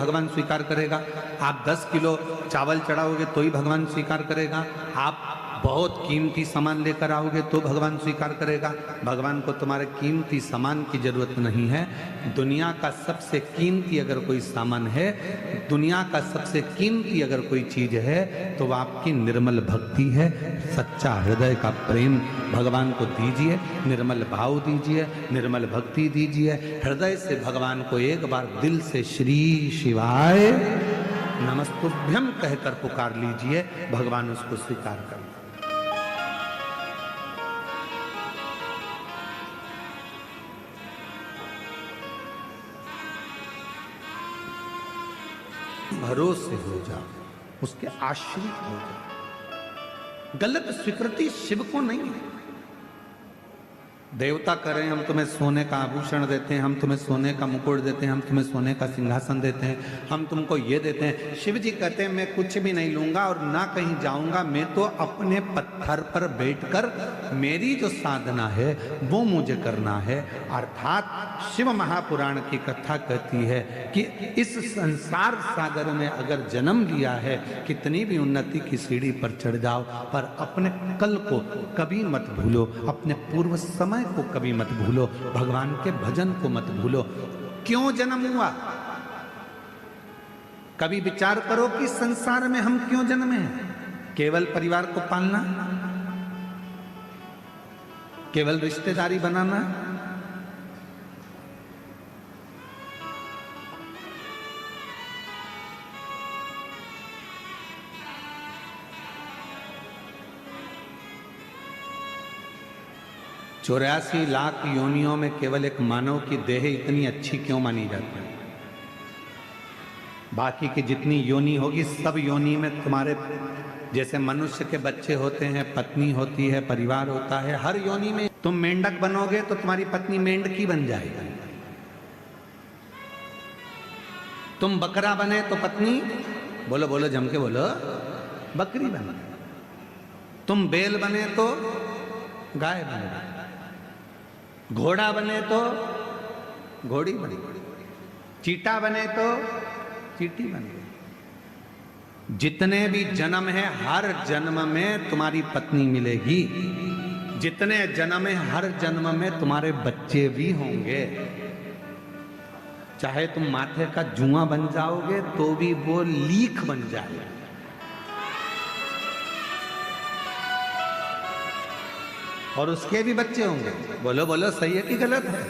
भगवान स्वीकार करेगा। आप 10 किलो चावल चढ़ाओगे तो ही भगवान स्वीकार करेगा। आप बहुत कीमती सामान लेकर आओगे तो भगवान स्वीकार करेगा। भगवान को तुम्हारे कीमती सामान की जरूरत नहीं है। दुनिया का सबसे कीमती अगर कोई सामान है, दुनिया का सबसे कीमती अगर कोई चीज है तो वह आपकी निर्मल भक्ति है। सच्चा हृदय का प्रेम भगवान को दीजिए, निर्मल भाव दीजिए, निर्मल भक्ति दीजिए। हृदय से भगवान को एक बार दिल से श्री शिवाय नमस्तुभ्यम कहकर पुकार लीजिए, भगवान उसको स्वीकार कर। भरोसे हो जाओ, उसके आश्रित हो जाओ। गलत स्वीकृति शिव को नहीं है। देवता करें हम तुम्हें सोने का आभूषण देते हैं, हम तुम्हें सोने का मुकुट देते हैं, हम तुम्हें सोने का सिंहासन देते हैं, हम तुमको ये देते हैं। शिव जी कहते हैं मैं कुछ भी नहीं लूंगा और ना कहीं जाऊंगा, मैं तो अपने पत्थर पर बैठकर मेरी जो साधना है वो मुझे करना है। अर्थात शिव महापुराण की कथा कहती है कि इस संसार सागर में अगर जन्म लिया है, कितनी भी उन्नति की सीढ़ी पर चढ़ जाओ, पर अपने कल को कभी मत भूलो, अपने पूर्व समय को कभी मत भूलो, भगवान के भजन को मत भूलो। क्यों जन्म हुआ? कभी विचार करो कि संसार में हम क्यों जन्मे हैं? केवल परिवार को पालना, केवल रिश्तेदारी बनाना, चौरासी लाख योनियों में केवल एक मानव की देह इतनी अच्छी क्यों मानी जाती है? बाकी की जितनी योनि होगी सब योनि में तुम्हारे जैसे मनुष्य के बच्चे होते हैं, पत्नी होती है, परिवार होता है। हर योनि में तुम मेंढक बनोगे तो तुम्हारी पत्नी मेंढकी बन जाएगी। तुम बकरा बने तो पत्नी, बोलो बोलो जम के बोलो, बकरी बने। तुम बैल बने तो गाय बने, घोड़ा बने तो घोड़ी बने, चीटा बने तो चीटी बने। जितने भी जन्म है हर जन्म में तुम्हारी पत्नी मिलेगी, जितने जन्म है हर जन्म में तुम्हारे बच्चे भी होंगे। चाहे तुम माथे का जुआ बन जाओगे तो भी वो लीख बन जाएगा। और उसके भी बच्चे होंगे। बोलो बोलो सही है कि गलत है?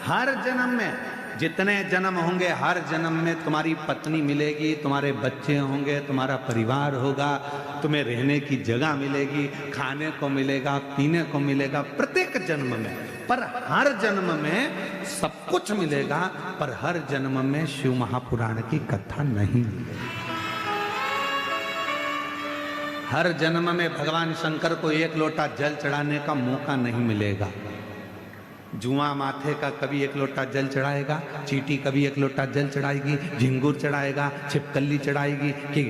हर जन्म में जितने जन्म होंगे हर जन्म में तुम्हारी पत्नी मिलेगी, तुम्हारे बच्चे होंगे, तुम्हारा परिवार होगा, तुम्हें रहने की जगह मिलेगी, खाने को मिलेगा, पीने को मिलेगा प्रत्येक जन्म में। पर हर जन्म में सब कुछ मिलेगा, पर हर जन्म में शिव महापुराण की कथा नहीं मिलेगी। हर जन्म में भगवान शंकर को एक लोटा जल चढ़ाने का मौका नहीं मिलेगा। जुआ माथे का कभी एक लोटा जल चढ़ाएगा, चीटी कभी एक लोटा जल चढ़ाएगी, झिंगुर चढ़ाएगा, छिपकली चढ़ाएगी, कि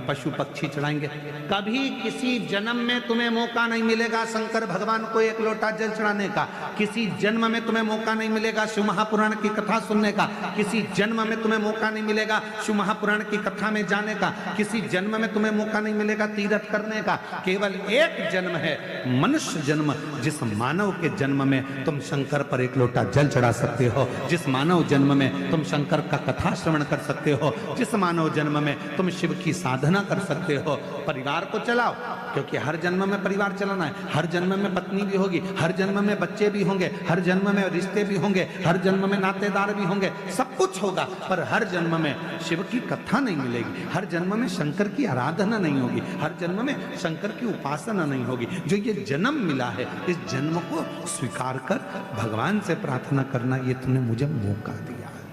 पशु पक्षी चढ़ाएंगे। कभी किसी जन्म में तुम्हें मौका नहीं मिलेगा शंकर भगवान को एक लोटा जल चढ़ाने का। किसी जन्म में तुम्हें मौका नहीं मिलेगा शिव महापुराण की कथा सुनने का। किसी जन्म में तुम्हें मौका नहीं मिलेगा शिव महापुराण की कथा में जाने का। किसी जन्म में तुम्हें मौका नहीं मिलेगा तीर्थ करने का। केवल एक जन्म है मनुष्य जन्म, जिस मानव के जन्म में तुम शंकर पर एक लोटा जल चढ़ा सकते हो, जिस मानव जन्म में तुम शंकर का कथा श्रवण कर सकते हो, जिस मानव जन्म में तुम शिव की साधना कर सकते हो। परिवार को चलाओ, क्योंकि हर जन्म में परिवार चलाना है। हर जन्म में पत्नी भी होगी, हर जन्म में बच्चे भी होंगे, हर जन्म में रिश्ते भी होंगे, हर जन्म में नातेदार भी होंगे, सब कुछ होगा। पर हर जन्म में शिव की कथा नहीं मिलेगी, हर जन्म में शंकर की आराधना नहीं होगी, हर जन्म में शंकर की उपासना नहीं होगी। जो ये जन्म मिला है, इस जन्म को स्वीकार कर भगवान से प्रार्थना करना, ये तूने मुझे मौका दिया है,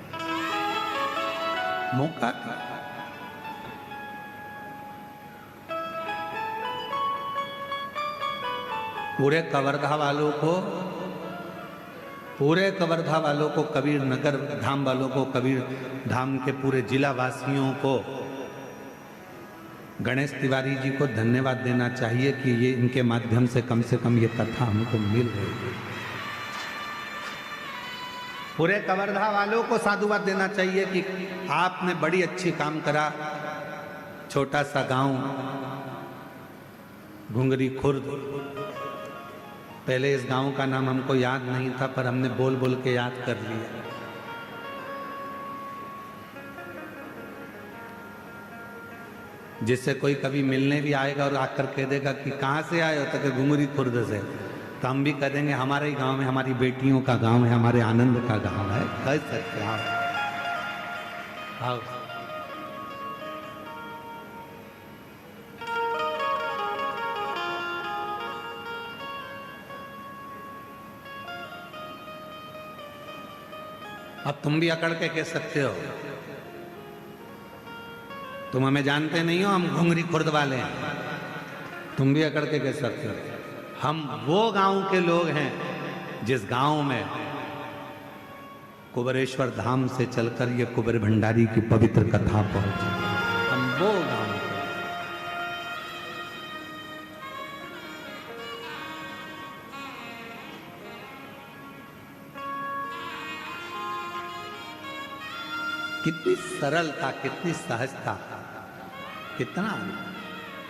मौका दिया। पूरे कवर्धा वालों को, पूरे कवर्धा वालों को, कबीर नगर धाम वालों को, कबीर धाम के पूरे जिला वासियों को गणेश तिवारी जी को धन्यवाद देना चाहिए कि ये इनके माध्यम से कम ये कथा हमको मिल रही है। पूरे कवर्धा वालों को साधुवाद देना चाहिए कि आपने बड़ी अच्छी काम करा। छोटा सा गांव घुंगरी खुर्द, पहले इस गांव का नाम हमको याद नहीं था, पर हमने बोल बोल के याद कर लिया। जिससे कोई कभी मिलने भी आएगा और आकर कह देगा कि कहाँ से आए हो, तो कि घुंगरी खुर्द से, तो हम भी कह देंगे हमारे ही गांव में, हमारी बेटियों का गांव है, हमारे आनंद का गांव है। कह सकते हैं आओ। अब तुम भी अकड़ के कह सकते हो, तुम हमें जानते नहीं हो, हम घुंगरी खुर्द वाले हैं। तुम भी अकड़ के कह सकते हो। हम वो गांव के लोग हैं जिस गांव में कुबेरेश्वर धाम से चलकर ये कुबेर भंडारी की पवित्र कथा पहुंची। हम वो गांव कितनी सरलता, कितनी सहजता, कितना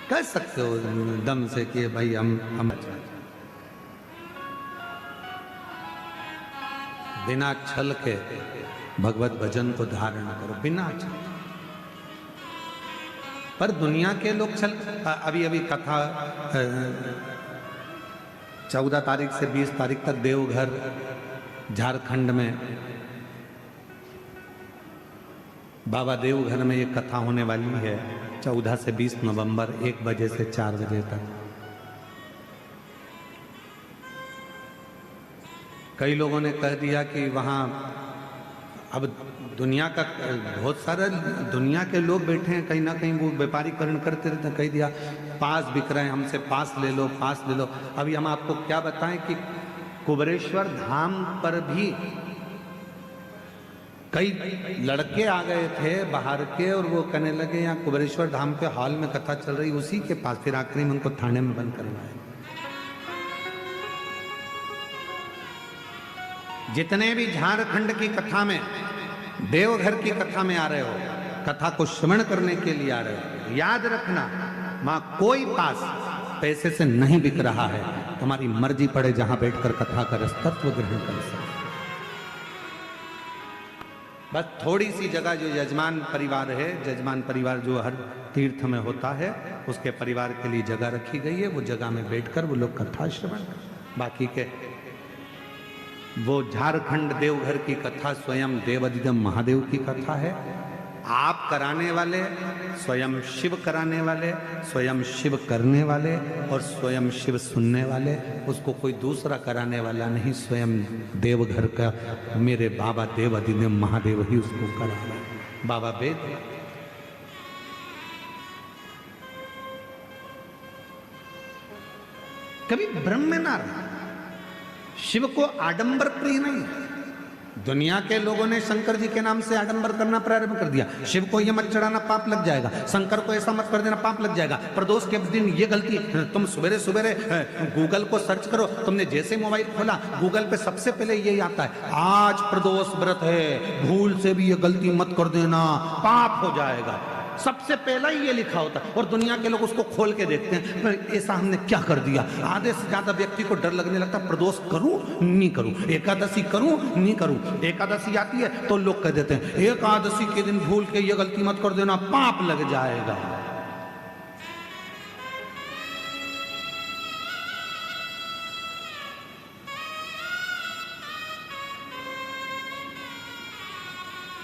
कह सकते हो दम से कि भाई हम बिना छल के भगवत भजन को धारण करो, बिना छल। पर दुनिया के लोग छल। अभी अभी कथा 14 तारीख से 20 तारीख तक देवघर झारखंड में बाबा देवघर में ये कथा होने वाली है। 14 से 20 नवंबर 1 बजे से 4 बजे तक। कई लोगों ने कह दिया कि वहाँ अब दुनिया का बहुत सारे दुनिया के लोग बैठे हैं, कहीं ना कहीं वो व्यापारीकरण करते रहते हैं। कह दिया पास बिक रहे हैं, हमसे पास ले लो, पास ले लो। अभी हम आपको क्या बताएं कि कुबेरेश्वर धाम पर भी कई लड़के आ गए थे बाहर के, और वो कहने लगे यहाँ कुबेरेश्वर धाम के हॉल में कथा चल रही, उसी के पास। फिर आखिरी में उनको थाने में बंद करवाया। जितने भी झारखंड की कथा में, देवघर की कथा में आ रहे हो, कथा को श्रवण करने के लिए आ रहे हो, याद रखना मां कोई पास पैसे से नहीं बिक रहा है। तुम्हारी मर्जी पड़े जहां बैठकर कथा का रसतत्व ग्रहण कर सकते। बस थोड़ी सी जगह जो यजमान परिवार है, यजमान परिवार जो हर तीर्थ में होता है, उसके परिवार के लिए जगह रखी गई है। वो जगह में बैठकर वो लोग कथा श्रवण कर। बाकी के वो झारखंड देवघर की कथा स्वयं देवादिदेव महादेव की कथा है। आप कराने वाले, स्वयं शिव कराने वाले, स्वयं शिव करने वाले और स्वयं शिव सुनने वाले, उसको कोई दूसरा कराने वाला नहीं। स्वयं देवघर का मेरे बाबा देवादिदेव महादेव ही उसको करा रहे हैं। बाबा वेद कभी भ्रम में ना रहा। शिव को आडंबर प्रिय नहीं है। दुनिया के लोगों ने शंकर जी के नाम से आडंबर करना प्रारंभ कर दिया। शिव को ये मत चढ़ाना, पाप लग जाएगा। शंकर को ऐसा मत कर देना, पाप लग जाएगा। प्रदोष के दिन ये गलती। तुम सवेरे सवेरे गूगल को सर्च करो, तुमने जैसे मोबाइल खोला गूगल पे सबसे पहले यही आता है, आज प्रदोष व्रत है, भूल से भी ये गलती मत कर देना, पाप हो जाएगा। सबसे पहला ही ये लिखा होता है। और दुनिया के लोग उसको खोल के देखते हैं, ऐसा हमने क्या कर दिया। आधे से ज्यादा व्यक्ति को डर लगने लगता, प्रदोष करूं नहीं करूं, एकादशी करूं नहीं करूं। एकादशी आती है तो लोग कह देते हैं एकादशी के दिन भूल के ये गलती मत कर देना, पाप लग जाएगा।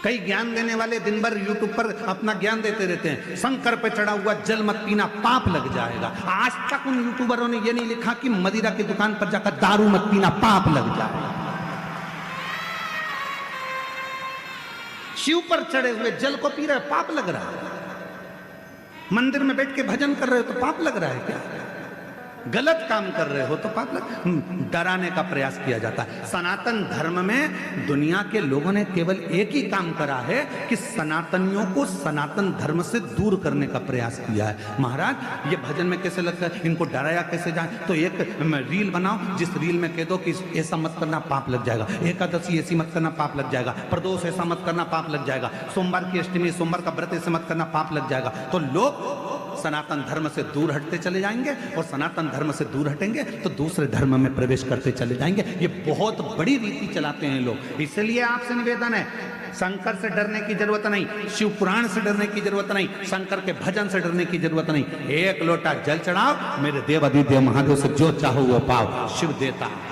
कई ज्ञान देने वाले दिन भर यूट्यूब पर अपना ज्ञान देते रहते हैं। शंकर पे चढ़ा हुआ जल मत पीना, पाप लग जाएगा। आज तक उन यूट्यूबरों ने ये नहीं लिखा कि मदिरा की दुकान पर जाकर दारू मत पीना, पाप लग जाएगा। शिव पर चढ़े हुए जल को पी रहे हो, पाप लग रहा है। मंदिर में बैठ के भजन कर रहे हो तो पाप लग रहा है क्या? गलत काम कर रहे हो तो पाप लग। डराने का प्रयास किया जाता है। सनातन धर्म में दुनिया के लोगों ने केवल एक ही काम करा है कि सनातनियों को सनातन धर्म से दूर करने का प्रयास किया है। महाराज ये भजन में कैसे लगता है, इनको डराया कैसे जाए, तो एक रील बनाओ जिस रील में कह दो कि ऐसा मत करना पाप लग जाएगा, एकादशी ऐसी मत करना पाप लग जाएगा, प्रदोष ऐसा मत करना पाप लग जाएगा, सोमवार की अष्टमी सोमवार का व्रत ऐसे मत करना पाप लग जाएगा। तो लोग सनातन धर्म से दूर हटते चले जाएंगे और सनातन धर्म से दूर हटेंगे तो दूसरे धर्म में प्रवेश करते चले जाएंगे। ये बहुत बड़ी रीति चलाते हैं लोग। इसलिए आपसे निवेदन है, शंकर से डरने की जरूरत नहीं, शिव पुराण से डरने की जरूरत नहीं, शंकर के भजन से डरने की जरूरत नहीं। एक लोटा जल चढ़ाओ, मेरे देव अधिदेव महादेव से जो चाहो वो पाओ, शिव देता है।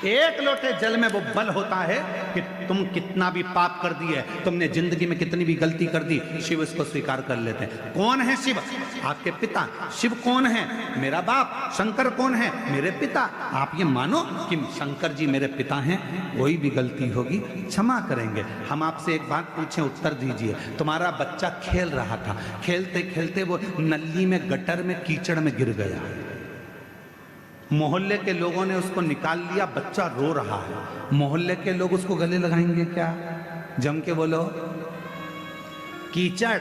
एक लोटे जल में वो बल होता है कि तुम कितना भी पाप कर दिए, तुमने जिंदगी में कितनी भी गलती कर दी, शिव इसको स्वीकार कर लेते हैं। कौन है शिव? आपके पिता। शिव कौन है? मेरा बाप। शंकर कौन है? मेरे पिता। आप ये मानो कि शंकर जी मेरे पिता हैं, कोई भी गलती होगी क्षमा करेंगे। हम आपसे एक बात पूछें, उत्तर दीजिए। तुम्हारा बच्चा खेल रहा था, खेलते खेलते वो नली में, गटर में, कीचड़ में गिर गया, मोहल्ले के लोगों ने उसको निकाल लिया, बच्चा रो रहा है, मोहल्ले के लोग उसको गले लगाएंगे क्या? जम के बोलो। कीचड़,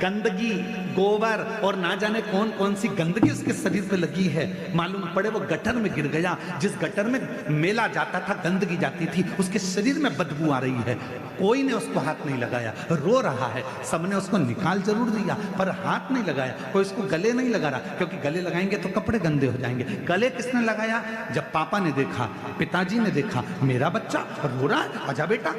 गंदगी, गोबर और ना जाने कौन कौन सी गंदगी उसके शरीर पे लगी है। मालूम पड़े वो गटर में गिर गया, जिस गटर में मेला जाता था, गंदगी जाती थी, उसके शरीर में बदबू आ रही है। कोई ने उसको हाथ नहीं लगाया, रो रहा है। सबने उसको निकाल जरूर दिया पर हाथ नहीं लगाया। कोई उसको गले नहीं लगा रहा, क्योंकि गले लगाएंगे तो कपड़े गंदे हो जाएंगे। गले किसने लगाया? जब पापा ने देखा, पिताजी ने देखा, मेरा बच्चा रो रहा है, आजा बेटा,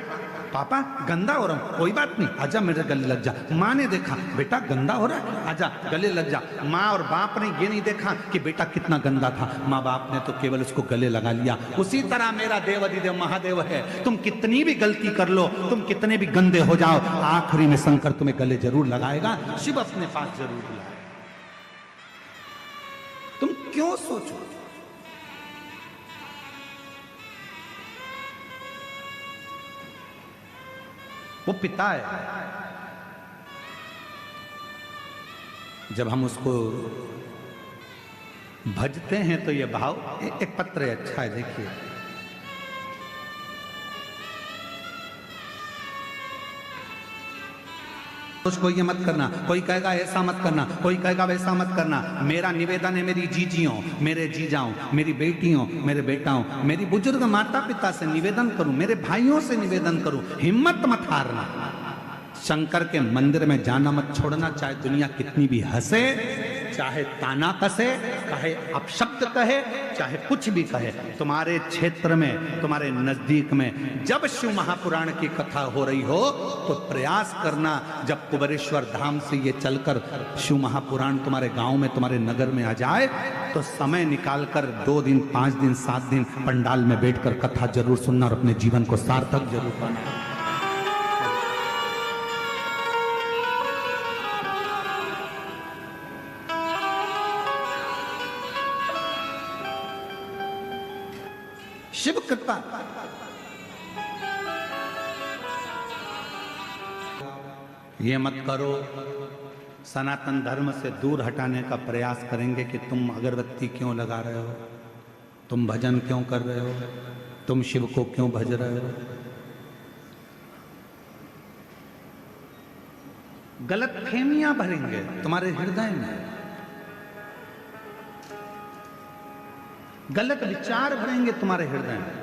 पापा गंदा हो रहा हूं, कोई बात नहीं, आजा मेरे गले लग जा। माँ ने देखा, बेटा गंदा हो रहा है, आजा गले लग जा। माँ और बाप ने ये नहीं देखा कि बेटा कितना गंदा था, माँ बाप ने तो केवल उसको गले लगा लिया। उसी तरह मेरा देव अधिदेव महादेव है, तुम कितनी भी गलती कर लो, तुम कितने भी गंदे हो जाओ, आखिरी में शंकर तुम्हें गले जरूर लगाएगा, शिव अपने पास जरूर बुलाएगा। तुम क्यों सोचो? वो पिता है। जब हम उसको भजते हैं तो ये भाव, एक पत्र है, अच्छा है, देखिए। उसको ये मत करना, कोई कहेगा ऐसा मत करना, कोई कहेगा वैसा मत करना। मेरा निवेदन है मेरी जीजियों, मेरे जीजाओं, मेरी बेटियों, मेरे बेटाओं, मेरी बुजुर्ग माता पिता से निवेदन करूं, मेरे भाइयों से निवेदन करूं, हिम्मत मत हारना। शंकर के मंदिर में जाना मत छोड़ना, चाहे दुनिया कितनी भी हंसे, चाहे ताना कसे, चाहे अपशब्द कहे, चाहे कुछ भी कहे। तुम्हारे क्षेत्र में, तुम्हारे नजदीक में जब शिव महापुराण की कथा हो रही हो तो प्रयास करना, जब कुबेरेश्वर धाम से ये चलकर शिव महापुराण तुम्हारे गांव में, तुम्हारे नगर में आ जाए, तो समय निकालकर 2 दिन, 5 दिन, 7 दिन पंडाल में बैठकर कथा जरूर सुनना और अपने जीवन को सार्थक जरूर बनाना। शिव कृपा। ये मत करो, सनातन धर्म से दूर हटाने का प्रयास करेंगे कि तुम अगरबत्ती क्यों लगा रहे हो, तुम भजन क्यों कर रहे हो, तुम शिव को क्यों भज रहे हो। गलत फहमियां भरेंगे तुम्हारे हृदय में, गलत विचार भरेंगे तुम्हारे हृदय में।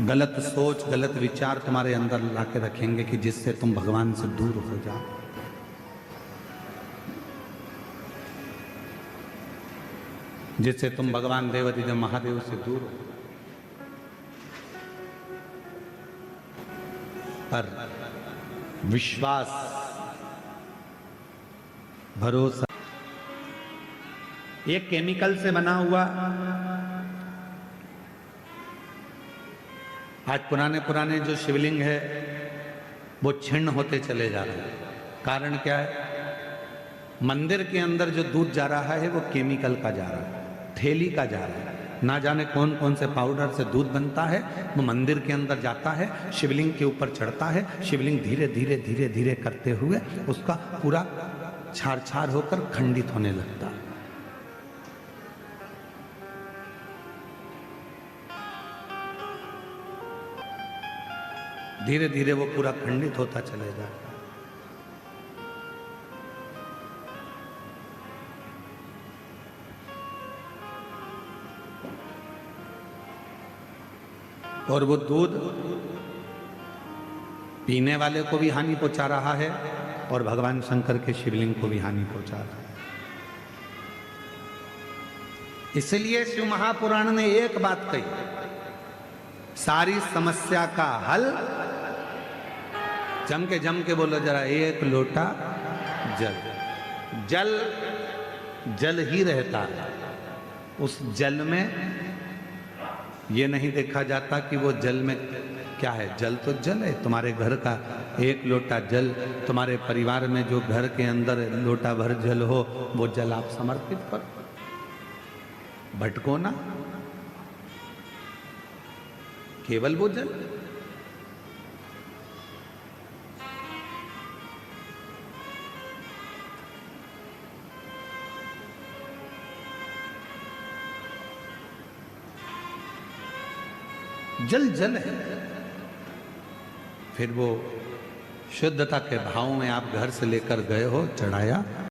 गलत सोच, गलत विचार तुम्हारे अंदर लाके रखेंगे कि जिससे तुम भगवान से दूर हो जाओ। जिससे तुम भगवान देव अधिदेव महादेव से दूर हो। पर विश्वास, भरोसा, ये केमिकल से बना हुआ, आज पुराने पुराने जो शिवलिंग है वो छिन्न होते चले जा रहे हैं। कारण क्या है? मंदिर के अंदर जो दूध जा रहा है वो केमिकल का जा रहा है, थैली का जा रहा है। ना जाने कौन कौन से पाउडर से दूध बनता है। वो मंदिर के अंदर जाता है, शिवलिंग के ऊपर चढ़ता है, शिवलिंग धीरे धीरे धीरे धीरे करते हुए उसका पूरा छार छार होकर खंडित होने लगता है। धीरे धीरे वो पूरा खंडित होता चले जाता। और वो दूध पीने वाले को भी हानि पहुंचा रहा है और भगवान शंकर के शिवलिंग को भी हानि पहुंचा रहा है। इसलिए शिव महापुराण ने एक बात कही, सारी समस्या का हल, जम के बोलो जरा, एक लोटा जल। जल जल ही रहता है। उस जल में ये नहीं देखा जाता कि वो जल में क्या है। जल तो जल है। तुम्हारे घर का एक लोटा जल, तुम्हारे परिवार में जो घर के अंदर लोटा भर जल हो, वो जल आप समर्पित करो, भटको ना, केवल वो जल। जल जल है। फिर वो शुद्धता के भाव में आप घर से लेकर गए हो, चढ़ाया,